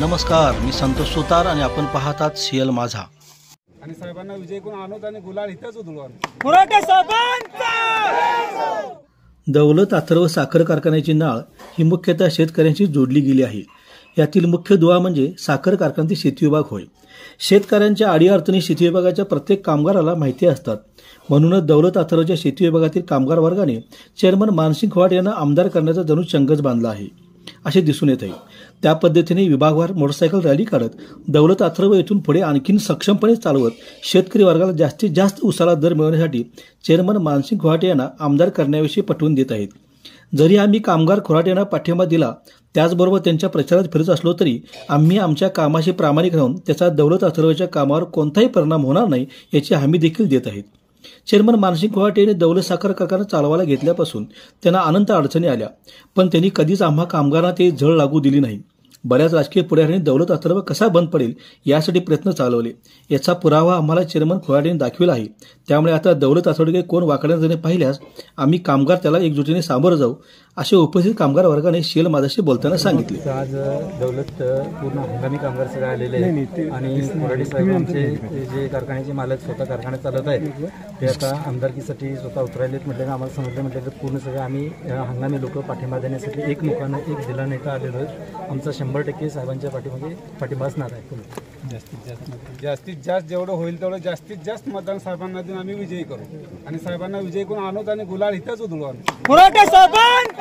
नमस्कार, मी संतोष सुतार आणि आपण पाहतात सीएल माझा. आणि साहेबांना विजय कोण आणत आणि गुलाल इथंच उधळून दौलत अथर्व साखर कारखान्याची नाळ ही मुख्यतः शेतकऱ्यांशी जोडली गेली आहे. यातील मुख्य दुवा म्हणजे साखर कारखान्यातील शेती विभाग होय. शेतकऱ्यांच्या अडीअडचणी शेती विभागाच्या प्रत्येक कामगाराला माहिती असतात. म्हणूनच दौलत अथर्वच्या शेती विभागातील कामगार वर्गाने चेअरमन मानसिंग खवाट यांना आमदार करण्याचा जणू चंगच बांधला आहे असे दिसून येत आहे. त्या पद्धतीने विभागवार मोटरसायकल रॅली काढत दौलत अथर्व येथून पुढे आणखी सक्षमपणे चालवत शेतकरी वर्गाला जास्तीत जास्त उसाला दर मिळवण्यासाठी चेअरमन मानसिंग खवाट यांना आमदार करण्याविषयी पटवून देत आहेत. जरी आम्ही कामगार खवाट यांना पाठिंबा दिला, त्याचबरोबर त्यांच्या प्रचारात फिरत असलो तरी आम्ही आमच्या कामाशी प्रामाणिक राहून त्याचा दौलत अथर्वच्या कामावर कोणताही परिणाम होणार नाही याची हमी देखील देत आहेत. चेअरमन मानसिंग खवाट यांनी दौलत साखर कारखाना चालवायला घेतल्यापासून त्यांना अनंत अडचणी आल्या, पण त्यांनी कधीच आम्हा कामगारांना ते झळ लागू दिली नाही. बऱ्याच राजकीय पुढाऱ्यांनी दौलत अथर्व कसा बंद पडेल यासाठी प्रयत्न चालवले. याचा पुरावा आम्हाला चेअरमन खवाट यांनी दाखविला आहे. त्यामुळे आता दौलत अथर्वकडे कोण वाकड्याने पाहिल्यास आम्ही कामगार त्याला एकजुटीने सामोरं जाऊ असे उपस्थित कामगार वर्गाने सीएल माझाशी बोलताना सांगितले. आज दौलत पूर्ण हंगामी कामगार सगळे आलेले आहेत आणि मोराडे साहेब आमचे जे कारखान्याचे मालक स्वतः कारखाना चालत आहेत ते आता आमदारकीसाठी स्वतः उतरायलेत म्हटलं का आम्हाला समजलं म्हटलं तर पूर्ण सगळं आम्ही हंगामी लोक पाठिंबा देण्यासाठी एक मुखानं एक जिल्हा नेता आलेलो आहेत. आमचा 100% साहेबांच्या पाठीमागे पाठिंबा असणार आहे. जास्तीत जास्त जेवढं होईल तेवढं जास्तीत जास्त मतदान साहेबांना देऊन आम्ही विजयी करू आणि साहेबांना विजय कोण आणत आणि गुलाल इथंच उधळू आम्ही. कुराटे साहेबांचा